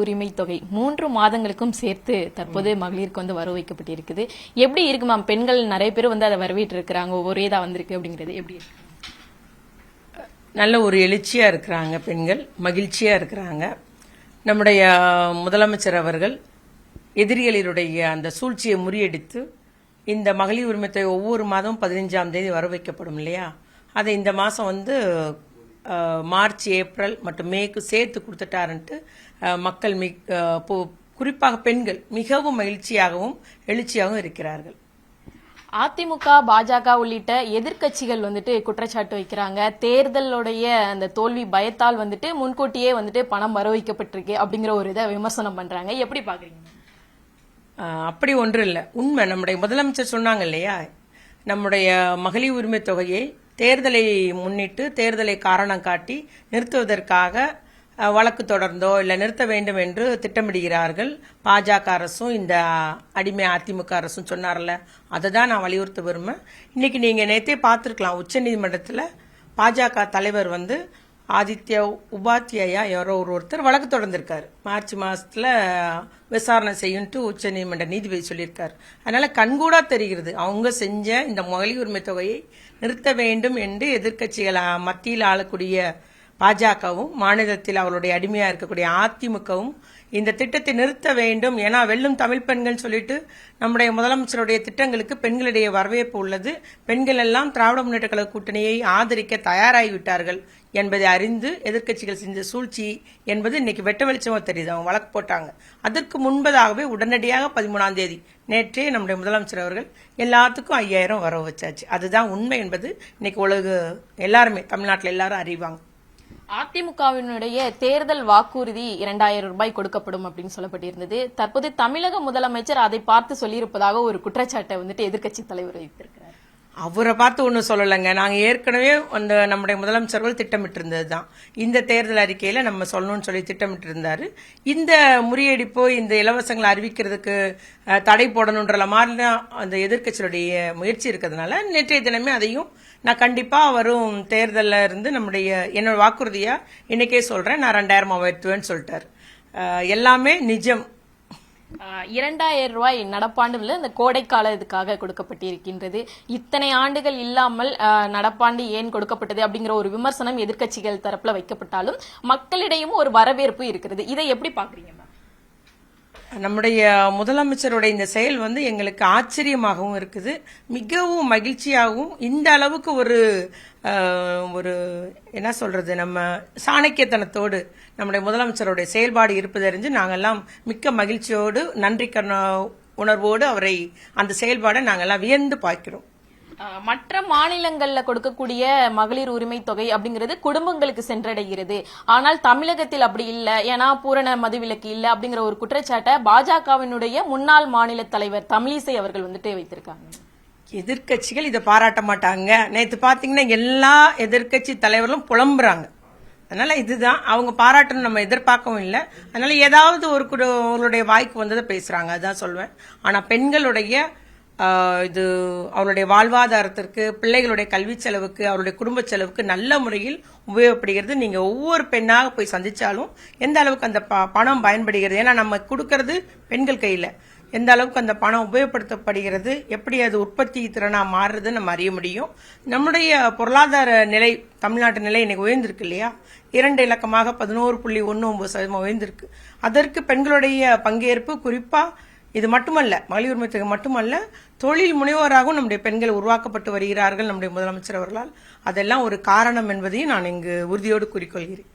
உரிமை தொகை 3 மாதங்களுக்கும் சேர்த்து தற்போது மகளிருக்கு வரவு வைக்கப்பட்டிருக்குது. எப்படி இருக்கு மேம்? பெண்கள் நிறைய பேர் அதை வரவேற்று இருக்கிறாங்க, ஒரேதா வந்திருக்கு அப்படிங்கிறது எப்படி இருக்கு? நல்ல ஒரு எழுச்சியா இருக்கிறாங்க, பெண்கள் மகிழ்ச்சியா இருக்கிறாங்க. நம்முடைய முதலமைச்சர் அவர்கள் எதிரிகளினுடைய அந்த சூழ்ச்சியை முறியடித்து இந்த மகளிர் உரிமை தொகை ஒவ்வொரு மாதமும் 15ஆம் தேதி வர வைக்கப்படும் இல்லையா, அதை இந்த மாதம் மார்ச், ஏப்ரல் மற்றும் மேக்கு சேர்த்து கொடுத்துட்டாருன்ட்டு மக்கள் குறிப்பாக பெண்கள் மிகவும் மகிழ்ச்சியாகவும் எழுச்சியாகவும் இருக்கிறார்கள். அதிமுக, பாஜக உள்ளிட்ட எதிர்கட்சிகள் குற்றச்சாட்டு வைக்கிறாங்க. தேர்தலுடைய அந்த தோல்வி பயத்தால் முன்கூட்டியே பணம் வர வைக்கப்பட்டிருக்கு அப்படிங்கிற ஒரு இதை விமர்சனம் பண்றாங்க. எப்படி பாக்குறீங்க? அப்படி ஒன்று இல்லை, உண்மை. நம்முடைய முதலமைச்சர் சொன்னாங்க இல்லையா, நம்முடைய மகளிர் உரிமை தொகையை தேர்தலை முன்னிட்டு தேர்தலை காரணம் காட்டி நிறுத்துவதற்காக வழக்கு தொடர்ந்தோ இல்லை நிறுத்த வேண்டும் என்று திட்டமிடுகிறார்கள் பாஜக அரசும் இந்த அடிமை அதிமுக அரசும் சொன்னார்ல, அதை தான் நான் வலியுறுத்த விரும்புகிறேன். இன்னைக்கு நீங்க நேற்றே பார்த்துருக்கலாம், உச்சநீதிமன்றத்தில் பாஜக தலைவர் ஆதித்யா உபாத்யாயா யாரோ ஒருத்தர் வழக்கு தொடர்ந்திருக்காரு. மார்ச் மாசத்துல விசாரணை செய்யும்ட்டு உச்சநீதிமன்ற நீதிபதி சொல்லியிருக்காரு. அதனால கண்கூடா தெரிகிறது அவங்க செஞ்ச இந்த மகளிர் உரிமை தொகையை நிறுத்த வேண்டும் என்று எதிர்க்கட்சிகள் மத்தியில் ஆளக்கூடிய பாஜகவும் மாநிலத்தில் அவருடைய அடிமையா இருக்கக்கூடிய அதிமுகவும் இந்த திட்டத்தை நிறுத்த வேண்டும். ஏன்னா வெல்லும் தமிழ் பெண்கள் சொல்லிட்டு நம்முடைய முதலமைச்சருடைய திட்டங்களுக்கு பெண்களிடையே வரவேற்பு உள்ளது. பெண்கள் எல்லாம் திராவிட முன்னேற்ற கழக கூட்டணியை ஆதரிக்க தயாராகிவிட்டார்கள் என்பதை அறிந்து எதிர்க்கட்சிகள் செஞ்ச சூழ்ச்சி என்பது இன்னைக்கு வெட்ட வெளிச்சமா தெரியுது. அவங்க வழக்கு போட்டாங்க. அதற்கு முன்பதாகவே உடனடியாக 13ஆம் தேதி நேற்றே நம்முடைய முதலமைச்சர் அவர்கள் எல்லாத்துக்கும் 5000 வரவு வச்சாச்சு. அதுதான் உண்மை என்பது இன்னைக்கு எல்லாருமே தமிழ்நாட்டில் எல்லாரும் அறிவாங்க. அதிமுகவினுடைய தேர்தல் வாக்குறுதி 2000 ரூபாய் கொடுக்கப்படும் அப்படின்னு சொல்லப்பட்டிருந்தது. தற்போது தமிழக முதலமைச்சர் அதை பார்த்து சொல்லியிருப்பதாக ஒரு குற்றச்சாட்டை எதிர்க்கட்சி தலைவர் வைத்திருக்கிறார். அவரை பார்த்து ஒன்றும் சொல்லலைங்க. நாங்கள் ஏற்கனவே நம்முடைய முதலமைச்சர்கள் திட்டமிட்டு இருந்தது தான். இந்த தேர்தல் அறிக்கையில நம்ம சொல்லணும்னு சொல்லி திட்டமிட்டு இருந்தாரு. இந்த முறியடிப்போ இந்த இலவசங்களை அறிவிக்கிறதுக்கு தடை போடணுன்ற மாதிரி தான் அந்த எதிர்க்கட்சியுடைய முயற்சி இருக்கிறதுனால நேற்றைய தினமே அதையும் நான் கண்டிப்பா வரும் தேர்தலில் இருந்து என்னோட வாக்குறுதியா இன்னைக்கே சொல்றேன், நான் 2000 உயர்த்துவேன்னு சொல்லிட்டாரு. எல்லாமே நிஜம். 2000 ரூபாய் நடப்பாண்டுல இந்த கோடைக்கால இதுக்காக கொடுக்கப்பட்டிருக்கின்றது. இத்தனை ஆண்டுகள் இல்லாமல் நடப்பாண்டு ஏன் கொடுக்கப்பட்டது அப்படிங்கிற ஒரு விமர்சனம் எதிர்க்கட்சிகள் தரப்புல வைக்கப்பட்டாலும் மக்களிடையும் ஒரு வரவேற்பு இருக்கிறது. இதை எப்படி பாக்குறீங்க? நம்முடைய முதலமைச்சருடைய இந்த செயல் எங்களுக்கு ஆச்சரியமாகவும் இருக்குது, மிகவும் மகிழ்ச்சியாகவும். இந்த அளவுக்கு ஒரு என்ன சொல்றது, நம்ம சாணக்கியத்தனத்தோடு நம்முடைய முதலமைச்சருடைய செயல்பாடு இருப்பது அறிஞ்சு நாங்கெல்லாம் மிக்க மகிழ்ச்சியோடு நன்றி உணர்வோடு அவரை அந்த செயல்பாடை நாங்கெல்லாம் வியந்து பார்க்கிறோம். மற்ற மாநிலங்கள்ல கொடுக்கக்கூடிய மகளிர் உரிமை தொகை அப்படிங்கிறது குடும்பங்களுக்கு சென்றடைகிறது. ஆனால் தமிழகத்தில் அப்படி இல்லை, ஏன்னா பூரண மதுவிலக்கு இல்லை அப்படிங்கிற ஒரு குற்றச்சாட்டை பாஜகவினுடைய முன்னாள் மாநில தலைவர் தமிழிசை அவர்கள் வைத்திருக்காங்க. எதிர்கட்சிகள் இதை பாராட்ட மாட்டாங்க. நேற்று பாத்தீங்கன்னா எல்லா எதிர்கட்சி தலைவர்களும் புலம்புறாங்க. அதனால இதுதான் அவங்க பாராட்டணும், நம்ம எதிர்பார்க்கவும் இல்லை. அதனால ஏதாவது அவங்களுடைய வாய்க்கு வந்ததை பேசுறாங்க, அதான் சொல்வேன். ஆனா பெண்களுடைய இது அவருடைய வாழ்வாதாரத்திற்கு, பிள்ளைகளுடைய கல்வி செலவுக்கு, அவருடைய குடும்ப செலவுக்கு நல்ல முறையில் உபயோகப்படுகிறது. நீங்க ஒவ்வொரு பெண்ணாக போய் சந்திச்சாலும் எந்த அளவுக்கு அந்த பணம் பயன்படுகிறது, ஏன்னா நம்ம கொடுக்கறது பெண்கள் கையில, எந்த அளவுக்கு அந்த பணம் உபயோகப்படுத்தப்படுகிறது, எப்படி அது உற்பத்தி திறனா மாறுறதுன்னு நம்ம அறிய முடியும். நம்முடைய பொருளாதார நிலை, தமிழ்நாட்டு நிலை இன்னைக்கு உயர்ந்திருக்கு இல்லையா, 2 இலக்கமாக 11.19% உயர்ந்திருக்கு. அதற்கு பெண்களுடைய பங்கேற்பு, குறிப்பா இது மட்டுமல்ல, மகளிர் உரிமை தொகை மட்டுமல்ல, தொழில் முனைவோராகவும் நம்முடைய பெண்கள் உருவாக்கப்பட்டு வருகிறார்கள் நம்முடைய முதலமைச்சர் அவர்களால். அதெல்லாம் ஒரு காரணம் என்பதையும் நான் இங்கு உறுதியோடு கூறிக்கொள்கிறேன்.